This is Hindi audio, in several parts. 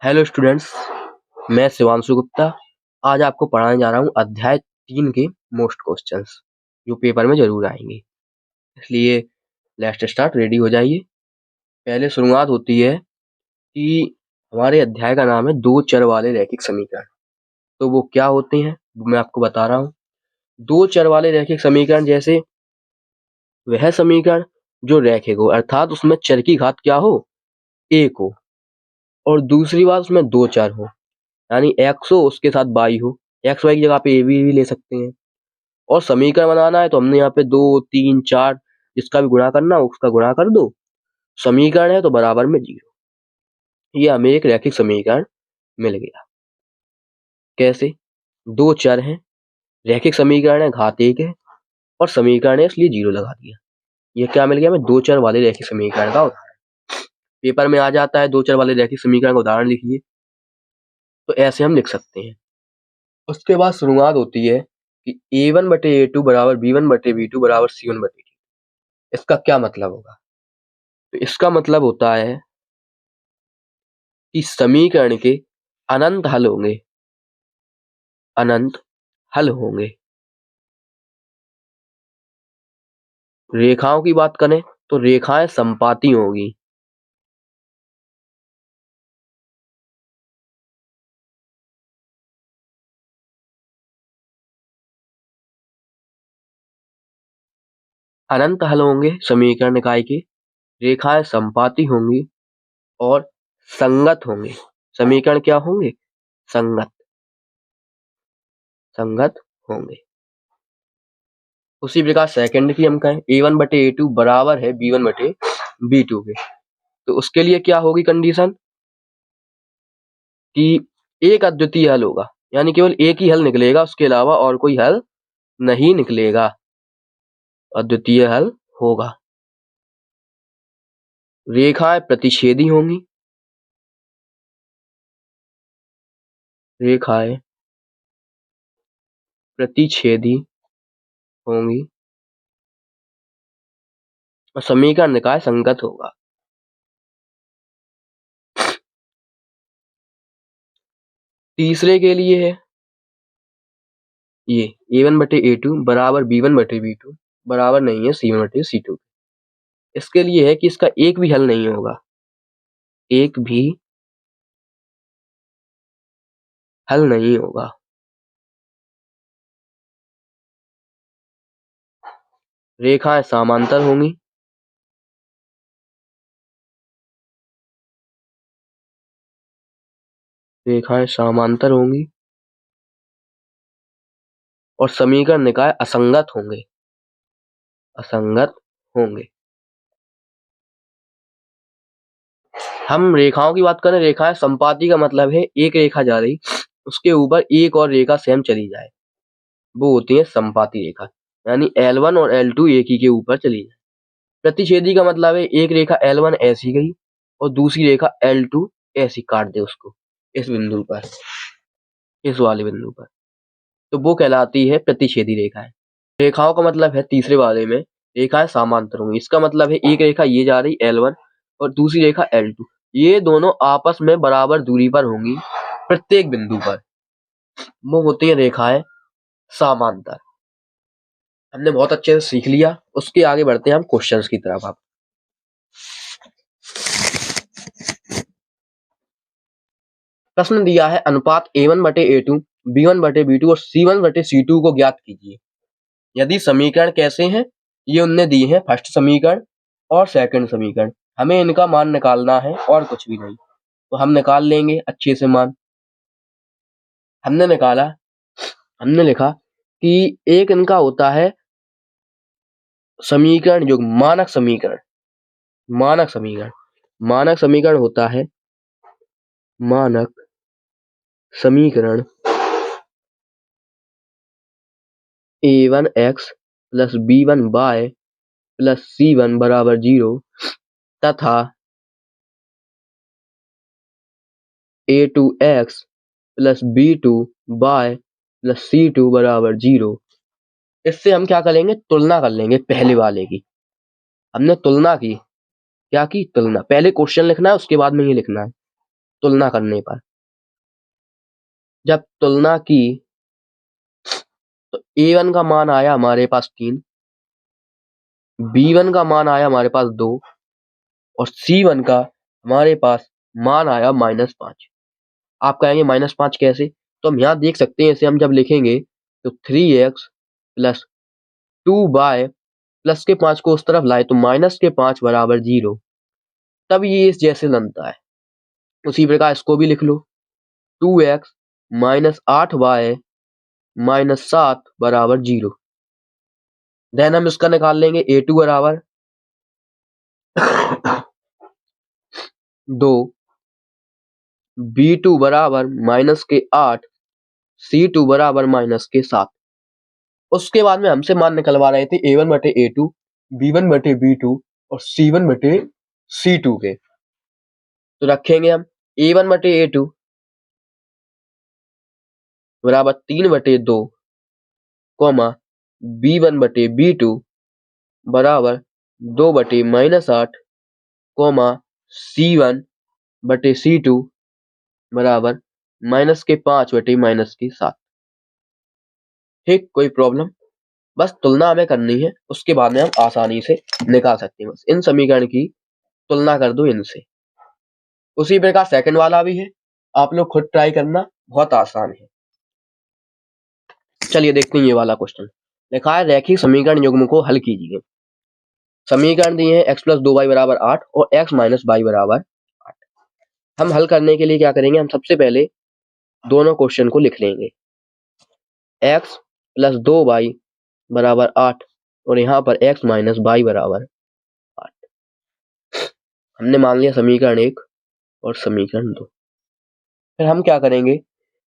हेलो स्टूडेंट्स, मैं शिवांशु गुप्ता। आज आपको पढ़ाने जा रहा हूँ अध्याय 3 के मोस्ट क्वेश्चंस जो पेपर में जरूर आएंगे। इसलिए लेट्स स्टार्ट, रेडी हो जाइए। पहले शुरुआत होती है कि हमारे अध्याय का नाम है दो चर वाले रैखिक समीकरण। तो वो क्या होते हैं वो मैं आपको बता रहा हूँ। दो चर वाले रैखिक समीकरण जैसे वह समीकरण जो रैखिक हो, अर्थात उसमें चर की घात क्या हो, एक हो, और दूसरी बात उसमें दो चर हो, यानी एक्स हो उसके साथ वाई हो। एक्स वाई की जगह पे ए भी ले सकते हैं। और समीकरण बनाना है तो हमने यहाँ पे 2, 3, 4 जिसका भी गुणा करना हो उसका गुणा कर दो। समीकरण है तो बराबर में 0। ये हमें एक रैखिक समीकरण मिल गया। कैसे? दो चर हैं, रैखिक समीकरण है, घात 1 है और समीकरण है इसलिए 0 लगा दिया। ये क्या मिल गया हमें? दो चर वाले रैखिक समीकरण का उदाहरण। पेपर में आ जाता है दो चर वाले रैखिक समीकरण का उदाहरण लिखिए, तो ऐसे हम लिख सकते हैं। उसके बाद शुरुआत होती है कि a1/a2 बराबर b1/b2 बराबर c1/d। इसका क्या मतलब होगा? तो इसका मतलब होता है कि समीकरण के अनंत हल होंगे, अनंत हल होंगे। रेखाओं की बात करें तो रेखाएं संपाती होंगी। अनंत हल होंगे समीकरण इकाई के, रेखाएं संपाती होंगी और संगत होंगे। समीकरण क्या होंगे? संगत, संगत होंगे। उसी प्रकार सेकंड की हम कहें a1/a2 बराबर है b1/b2 के, तो उसके लिए क्या होगी कंडीशन कि एक अद्वितीय हल होगा, यानी केवल एक ही हल निकलेगा, उसके अलावा और कोई हल नहीं निकलेगा, अद्वितीय हल होगा। रेखाएं प्रतिच्छेदी होंगी, रेखाएं प्रतिच्छेदी होंगी और समीकरण निकाय संगत होगा। तीसरे के लिए है ये a1/a2 बराबर b1/b2 बराबर नहीं है c1/c2। इसके लिए है कि इसका एक भी हल नहीं होगा, एक भी हल नहीं होगा। रेखाएं समांतर होंगी, रेखाएं समांतर होंगी और समीकरण निकाय असंगत होंगे, असंगत होंगे। हम रेखाओं की बात करें, रेखाएं संपाती का मतलब है एक रेखा जा रही उसके ऊपर एक और रेखा सेम चली जाए, वो होती है संपाती रेखा, यानी L1 और L2 एक ही के ऊपर चली जाए। प्रतिच्छेदी का मतलब है एक रेखा L1 ऐसी गई और दूसरी रेखा L2 ऐसी काट दे उसको इस बिंदु पर, इस वाले बिंदु पर, तो वो कहलाती है प्रतिच्छेदी रेखाएं। रेखाओं का मतलब है तीसरे वाले में रेखाएं समांतर होंगी। इसका मतलब है एक रेखा ये जा रही L1 और दूसरी रेखा L2, ये दोनों आपस में बराबर दूरी पर होंगी प्रत्येक बिंदु पर, वो होती है रेखाएं समांतर। हमने बहुत अच्छे से सीख लिया। उसके आगे बढ़ते हैं हम क्वेश्चंस की तरफ। आप प्रश्न दिया है अनुपात a1/a2 b1/b2 और c1/c2 को ज्ञात कीजिए यदि समीकरण कैसे हैं। ये उनने दी है फर्स्ट समीकरण और सेकंड समीकरण। हमें इनका मान निकालना है और कुछ भी नहीं, तो हम निकाल लेंगे अच्छे से मान। हमने निकाला, हमने लिखा कि एक इनका होता है समीकरण जो मानक समीकरण, मानक समीकरण, मानक समीकरण होता है मानक समीकरण a1x plus b1y plus c1 बराबर 0 तथा a2x plus b2y plus c2 बराबर 0। इससे हम क्या करेंगे? तुलना कर लेंगे पहले वाले की। हमने तुलना की, क्या की? तुलना। पहले क्वेश्चन लिखना है उसके बाद में ये लिखना है। तुलना करने पर। जब तुलना की तो A1 का मान आया हमारे पास 3, B1 का मान आया हमारे पास 2 और C1 का हमारे पास मान आया -5। आप कहेंगे -5 कैसे? तो हम यहाँ देख सकते हैं, इसे हम जब लिखेंगे तो 3x प्लस 2y प्लस के 5 को उस तरफ लाए तो -5 बराबर 0। तब ये इस जैसे बनता है। उसी प्रकार इसको भी लिख लो, 2x माइनस 8y माइनस 7 बराबर 0। देन हम इसका निकाल लेंगे A2 बराबर 2, B2 बराबर -8, C2 बराबर -7। उसके बाद में हमसे मान निकलवा रहे थे A1 बटे A2, B1 बटे B2 और C1 बटे C2 के। तो रखेंगे हम A1 बटे A2 बराबर 3 बटे 2, B1 बटे B2 बराबर 2 बटे -8, C1 बटे C2 बराबर -5 बटे -7। ठीक, कोई प्रॉब्लम? बस तुलना हमें करनी है, उसके बाद में हम आसानी से निकाल सकते हैं। बस इन समीकरण की तुलना कर दो इनसे। उसी प्रकार सेकंड वाला भी है, आप लोग खुद ट्राई करना, बहुत आसान है। चलिए देखते हैं ये वाला क्वेश्चन। लिखा है रैखिक समीकरण युग्म को हल कीजिए। समीकरण दिए हैं x + 2y बराबर 8 और x - y बराबर 8। हम हल करने के लिए क्या करेंगे, हम सबसे पहले दोनों क्वेश्चन को लिख लेंगे। x + 2y बराबर 8 और यहाँ पर x - y बराबर 8। हमने मान लिया समीकरण 1 और समीकरण 2। फिर हम क्या करेंगे,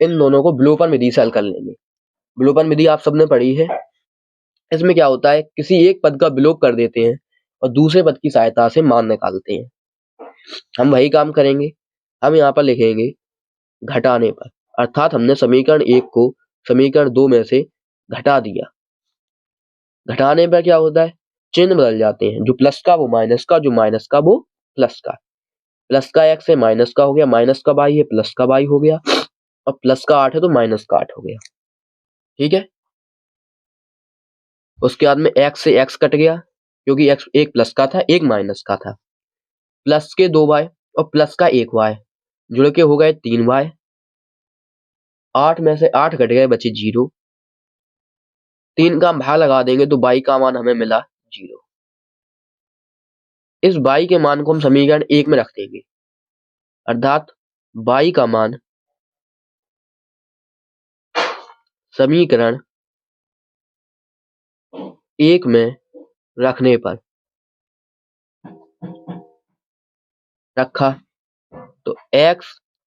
इन दोनों को विलोपन विधि से हल कर लेंगे। विलोपन विधि आप सबने पढ़ी है। इसमें क्या होता है, किसी एक पद का विलोप कर देते हैं और दूसरे पद की सहायता से मान निकालते हैं। हम वही काम करेंगे। हम यहाँ पर लिखेंगे घटाने पर, अर्थात हमने समीकरण 1 को समीकरण 2 में से घटा दिया। घटाने पर क्या होता है, चिन्ह बदल जाते हैं, जो प्लस का वो माइनस का, जो माइनस का वो प्लस का। प्लस का x है, माइनस का हो गया, माइनस का y है, प्लस का y हो गया, और प्लस का 8 है तो माइनस का 8 हो गया। ठीक है, उसके बाद में x से x कट गया, क्योंकि x एक प्लस का था एक माइनस का था। प्लस के 2y और प्लस का 1y जुड़ के हो गए 3y। 8 में से 8 कट गए, बचे 0। 3 का हम भाग लगा देंगे तो y का मान हमें मिला 0। इस y के मान को हम समीकरण 1 में रख देंगे, अर्थात y का मान समीकरण 1 में रखने पर रखा तो x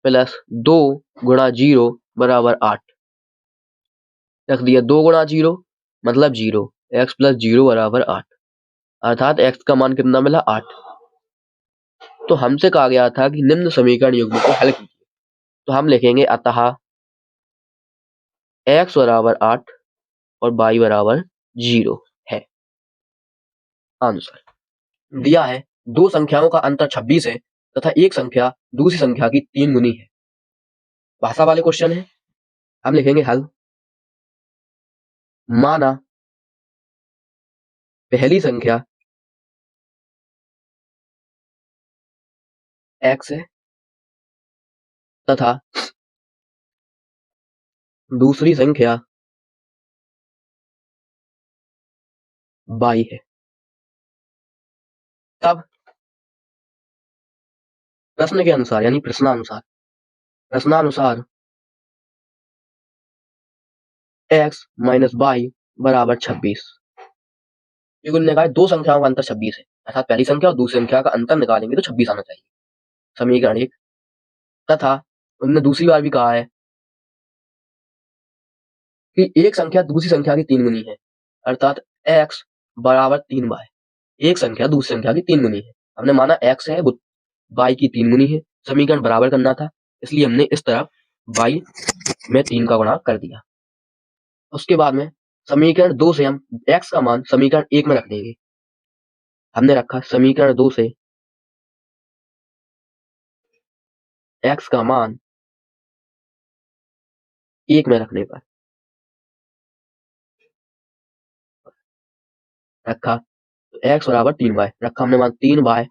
+ 2 गुणा 0 बराबर 8 रख दिया। 2 गुणा 0 मतलब 0, x + 0 बराबर 8, अर्थात x का मान कितना मिला 8। तो हमसे कहा गया था कि निम्न समीकरण युग्म को हल कीजिए। तो हम लिखेंगे अतः x बराबर 8 और y बराबर 0 है। आंसर दिया है, दो संख्याओं का अंतर 26 है तथा एक संख्या दूसरी संख्या की 3 गुनी है। भाषा वाले क्वेश्चन है। हम लिखेंगे हल। माना पहली संख्या x है तथा दूसरी संख्या y है, तब प्रश्न के अनुसार यानी प्रश्नानुसार x - y बराबर 26। क्योंकि उन्होंने कहा दो संख्याओं का अंतर 26 है, अर्थात पहली संख्या और दूसरी संख्या का अंतर निकालेंगे तो 26 आना चाहिए। समीकरण 1 तथा उन्होंने दूसरी बार भी कहा है कि एक संख्या दूसरी संख्या की 3 गुनी है, अर्थात x बराबर 3y। एक संख्या दूसरी संख्या की 3 गुनी है। हमने माना x है वो y की 3 गुनी है, समीकरण बराबर करना था, इसलिए हमने इस तरफ y में 3 का गुणा कर दिया। उसके बाद में समीकरण 2 से हम x का मान समीकरण 1 में रख देंगे। हमने रखा समीकरण 2 से x का मान 1 में रखने पर रखा तो x बराबर 3y रखा हमने मान 3y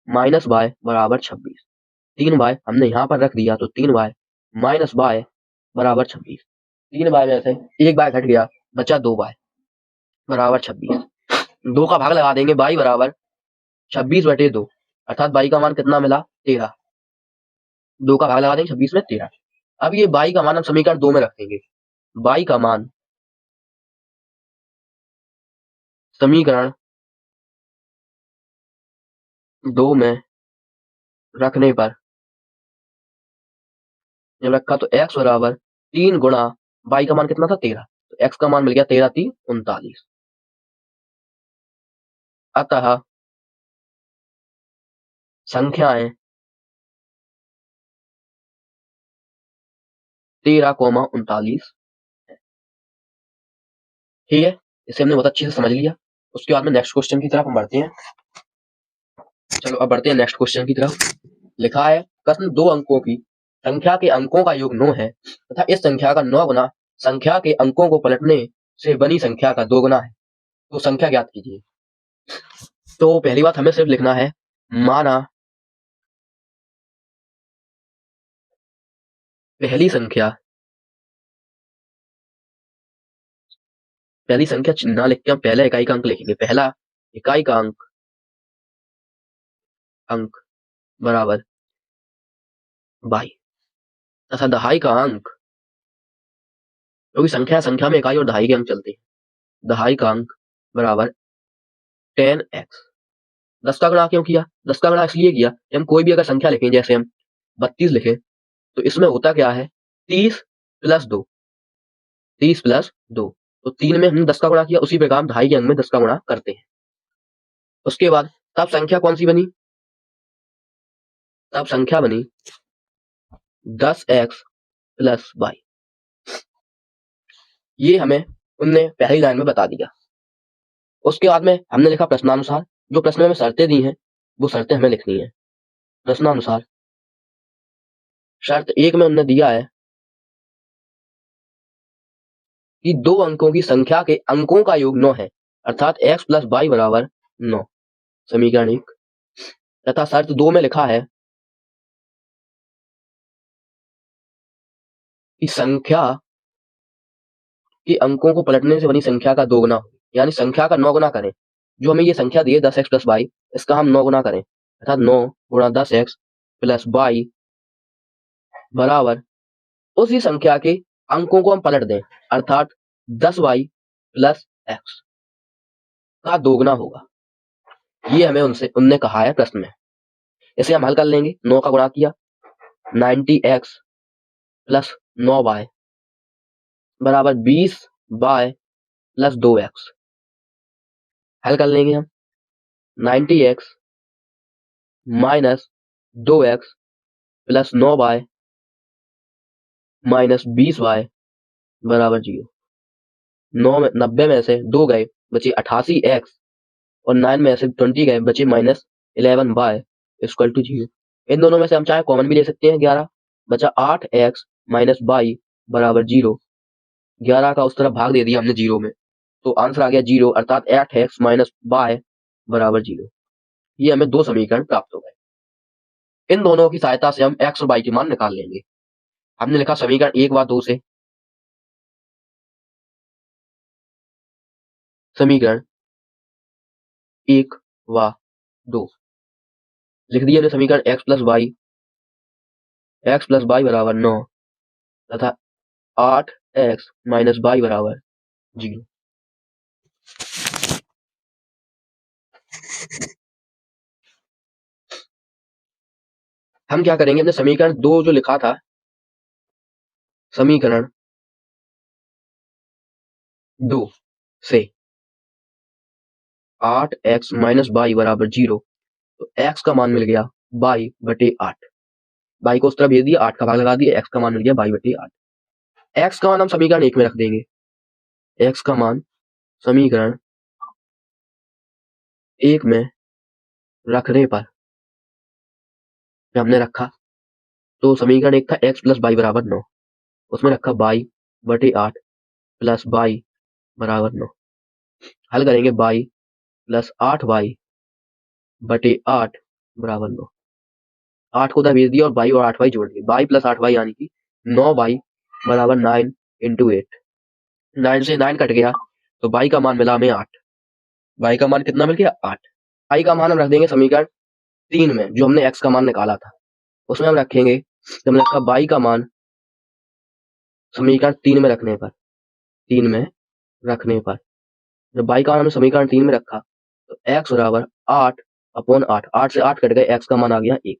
माइनस y बराबर 26। 3y हमने यहाँ पर रख दिया तो 3y माइनस y बराबर 26। 3y में से 1y घट गया बचा 2y बराबर 26। 2 का भाग लगा देंगे y बराबर 26/2 अर्थात y का मान कितना मिला 13। 2 का भाग लगा देंगे 26 में 13। अब ये y का मान हम समीकरण 2 में रख देंगे। y का मान समीकरण 2 में रखने पर जब रखा तो x बराबर 3 गुणा y का मान कितना था 13 तो x का मान मिल गया 13 3 39। अतः संख्याएं 13,39 ठीक है। इसे हमने बहुत अच्छे से समझ लिया। उसके बाद में नेक्स्ट क्वेश्चन की तरफ हम बढ़ते हैं। चलो अब बढ़ते हैं नेक्स्ट क्वेश्चन की तरफ। लिखा है प्रश्न 2 अंकों की संख्या के अंकों का योग 9 है तथा इस संख्या का 9 गुना संख्या के अंकों को पलटने से बनी संख्या का 2 गुना है तो संख्या ज्ञात कीजिए। तो पहली बात हमें सिर्फ लिखना है माना पहली संख्या ना लिख के हम पहला इकाई का अंक लिखेंगे। पहला इकाई का अंक बराबर 22 तथा दहाई का अंक क्योंकि संख्या में इकाई और दहाई के अंक चलते हैं। दहाई का अंक बराबर 10x। 10 का गुणा क्यों किया? 10 का गुणा इसलिए किया कि हम कोई भी अगर संख्या लिखें जैसे हम 32 लिखें तो इसमें होता क्या है 30 प्लस 2 30 प्लस 2 तो 3 में हमने 10 का गुणा किया। उसी प्रकार हम दहाई के अंक में 10 का गुणा करते हैं। उसके बाद तब संख्या कौन सी बनी? तब संख्या बनी 10x प्लस y। ये हमें उनने पहली लाइन में बता दिया। उसके बाद में हमने लिखा प्रश्नानुसार। जो प्रश्न में हमें शर्तें दी हैं वो शर्तें हमें लिखनी है। प्रश्नानुसार शर्त 1 में उन्होंने दिया है कि 2 अंकों की संख्या के अंकों का योग 9 है अर्थात x प्लस y बराबर 9 समीकरण 1 तथा शर्त 2 में लिखा है कि संख्या के अंकों को पलटने से बनी संख्या का 2 गुना हो यानी संख्या का 9 गुना करें। जो हमें ये संख्या दी है 10x प्लस y इसका हम 9 गुना करें अर्थात 9 गुणा 10x प्लस y बराबर उसी संख्या के अंकों को हम पलट दें अर्थात 10y प्लस x का 2 गुना होगा। ये हमें उनने कहा है प्रश्न में। इसे हम हल कर लेंगे। 9 का गुणा किया 90x प्लस 9y बराबर 20y प्लस 2x। हल कर लेंगे हम 90x minus 2x plus 9y minus 20y बराबर 0। 90 में से 2 गए बचे 88x और 9 में से 20 गए बचे माइनस 11y इक्वल टू 0। इन दोनों में से हम चाहे कॉमन भी ले सकते हैं। 11 बचा 8x माइनस y बराबर 0। 11 का उस तरफ भाग दे दिया हमने 0 में तो आंसर आ गया 0 अर्थात 8x माइनस y बराबर 0। ये हमें 2 समीकरण प्राप्त हो गए। इन दोनों की सहायता से हम x और y के मान निकाल लेंगे। हमने लिखा समीकरण 1 व 2 से समीकरण 1 व 2 लिख दिया हमने। समीकरण x प्लस y बराबर 9 तथा 8x माइनस y बराबर 0। हम क्या करेंगे हमने समीकरण 2 जो लिखा था समीकरण 2 से 8x माइनस y बराबर 0 तो x का मान मिल गया y बटे 8। y को उस तरफ भेज दिया 8 का भाग लगा दिया x का मान मिल गया y बटे 8। x का मान हम समीकरण 1 में रख देंगे। x का मान समीकरण 1 में रखने पर हमने रखा तो समीकरण एक था x प्लस वाई बराबर 9, उसमें रखा वाई बटे 8 प्लस वाई बराबर 9। हल करेंगे वाई प्लस 8y बटे 8 बराबर 9। 8 को उधर भेज दिया और वाई और 8y जोड़ दिए, वाई प्लस 8y यानी कि 9y बराबर 9 इंटू 8। 9 से 9 कट गया तो y का मान मिला हमें 8। y का मान कितना मिल गया? 8। y का मान हम रख देंगे समीकरण 3 में, जो हमने x का मान निकाला था उसमें हम रखेंगे, हमने रखा y का मान समीकरण 3 में रखने पर, जब y का मान हमने समीकरण 3 में रखा तो x बराबर 8 अपॉन 8, 8 से 8 कट गए, x का मान आ गया 1।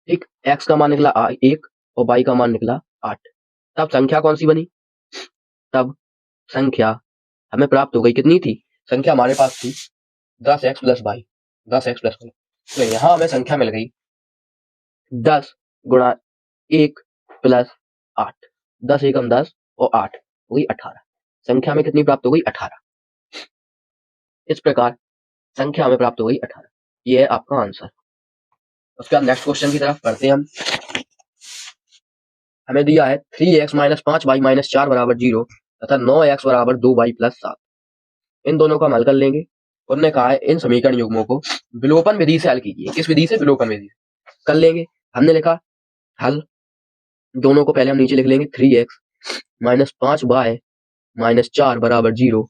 ठीक, x का मान निकला 1 और y का मान निकला 8। तब संख्या कौन सी बनी? तब संख्या हमें प्राप्त हो गई, कितनी थी संख्या हमारे पास थी? 10x plus Y, 10x plus Y. तो यहाँ हमें संख्या मिल गई 10 गुणा 1 प्लस 8, 10 एकम 10 और 8 हो गई 18। संख्या में कितनी प्राप्त हो गई? 18। इस प्रकार संख्या हमें प्राप्त हो गई 18। ये है आपका आंसर। उसके बाद नेक्स्ट क्वेश्चन की तरफ पढ़ते हैं हम। हमें दिया है 3x माइनस 5y माइनस 4 बराबर 0 तथा 9x बराबर 2y प्लस 7। इन दोनों का हम हल कर लेंगे। उन्होंने कहा है इन समीकरण युग्मों को विलोपन विधि से हल कीजिए। किस विधि से? विलोपन विधि से कर लेंगे। हमने लिखा हल, दोनों को पहले हम नीचे लिख लेंगे 3x माइनस 5y माइनस 4 बराबर 0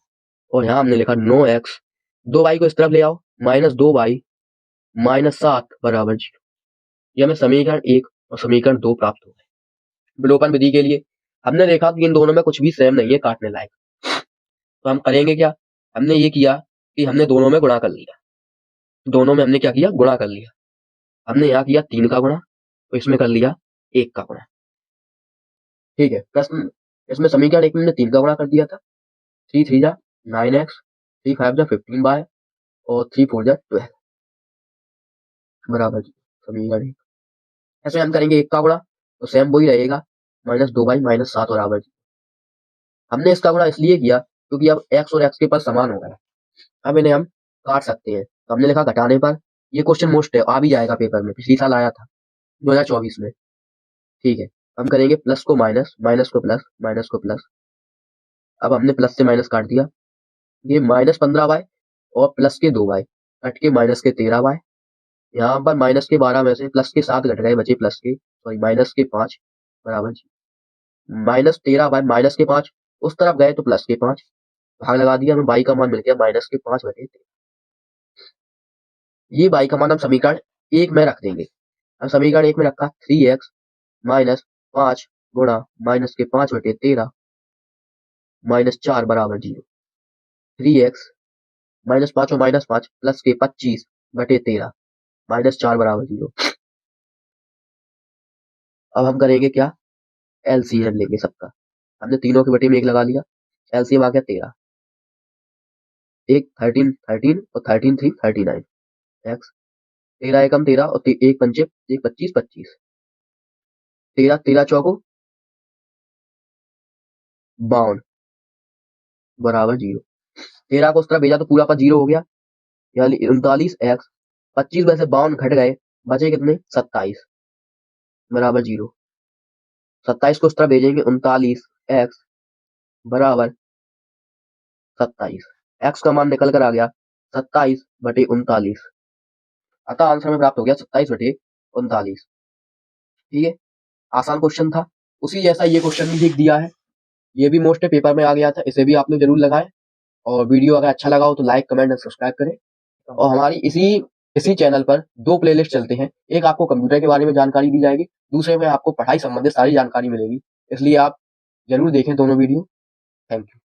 और यहाँ हमने लिखा 9x, 2y को इस तरफ ले आओ, माइनस 2y माइनस 7 बराबर 0। ये हमें समीकरण 1 और समीकरण 2 प्राप्त हो गए। विलोपन विधि के लिए हमने देखा कि इन दोनों में कुछ भी सेम नहीं है काटने लायक, तो हम करेंगे क्या? हमने ये किया कि हमने दोनों में गुणा कर लिया। दोनों में हमने क्या किया? गुणा कर लिया। हमने यहाँ किया 3 का गुणा, तो इसमें कर लिया 1 का गुणा। ठीक है, प्रश्न इसमें समीकरण 1 में हमने 3 का गुणा कर दिया था। 3 3 जा 9x, 3 5 जा 15y और 3 4 जा 12 बराबर समीकरण 1। ऐसे हम करेंगे 1 का गुणा तो सेम वही रहेगा, माइनस 2y माइनस 7 बराबर। हमने इसका गुणा इसलिए किया क्योंकि अब x और x के पास समान हो गया, अब इन्हें हम काट सकते हैं। तो हमने लिखा घटाने पर। ये क्वेश्चन मोस्ट है, आ भी जाएगा पेपर में, पिछली साल आया था 2024 में। ठीक है, हम करेंगे प्लस को माइनस, माइनस को प्लस, माइनस को प्लस। अब हमने प्लस से माइनस काट दिया, ये माइनस 15y और प्लस के 2y कट के माइनस के 13y। यहाँ पर माइनस के 12 में से प्लस के 7 घट गए, बचे प्लस के सॉरी माइनस के 5 बराबर माइनस 13y माइनस के 5 उस तरफ गए तो प्लस के 5 भाग लगा दिया, हमें y का मान मिल गया माइनस के 5 बटे 13। ये y का मान हम समीकरण 1 में रख देंगे। हम समीकरण 1 में रखा 3x माइनस 5 गुणा माइनस के 5 बटे 13 माइनस 4 बराबर 0। 3x माइनस 5 और माइनस 5 प्लस के 25 बटे 13 माइनस 4 बराबर 0। अब हम करेंगे क्या? एलसीएम लेंगे सबका। हमने तीनों के बटे में 1 लगा लिया, एलसीएम आ गया 13। 1 13 13 और 13 3 39 एक्स 13 एकम 13 और 1 पंचे 1 25 25 13 13 चौको 52 बराबर 0। 13 को उस तरह भेजा तो पूरा पर 0 हो गया, यानी 39 एक्स 25 में से 52 घट गए, बचे कितने? 27 बराबर 0। 27 को उस तरह भेजेंगे, 39 एक्स बराबर 27। एक्स का मान निकल कर आ गया 27 बटे 39। अतः आंसर में प्राप्त हो गया 27 बटे 39। ठीक है, आसान क्वेश्चन था। उसी जैसा ये क्वेश्चन भी लिख दिया है, ये भी मोस्ट पेपर में आ गया था, इसे भी आपने जरूर लगाएं। और वीडियो अगर अच्छा लगा हो तो लाइक कमेंट और सब्सक्राइब करें। और हमारी इसी चैनल पर 2 प्लेलिस्ट चलते हैं, एक आपको कंप्यूटर के बारे में जानकारी दी जाएगी, दूसरे में आपको पढ़ाई संबंधित सारी जानकारी मिलेगी, इसलिए आप जरूर देखें दोनों वीडियो। Thank you.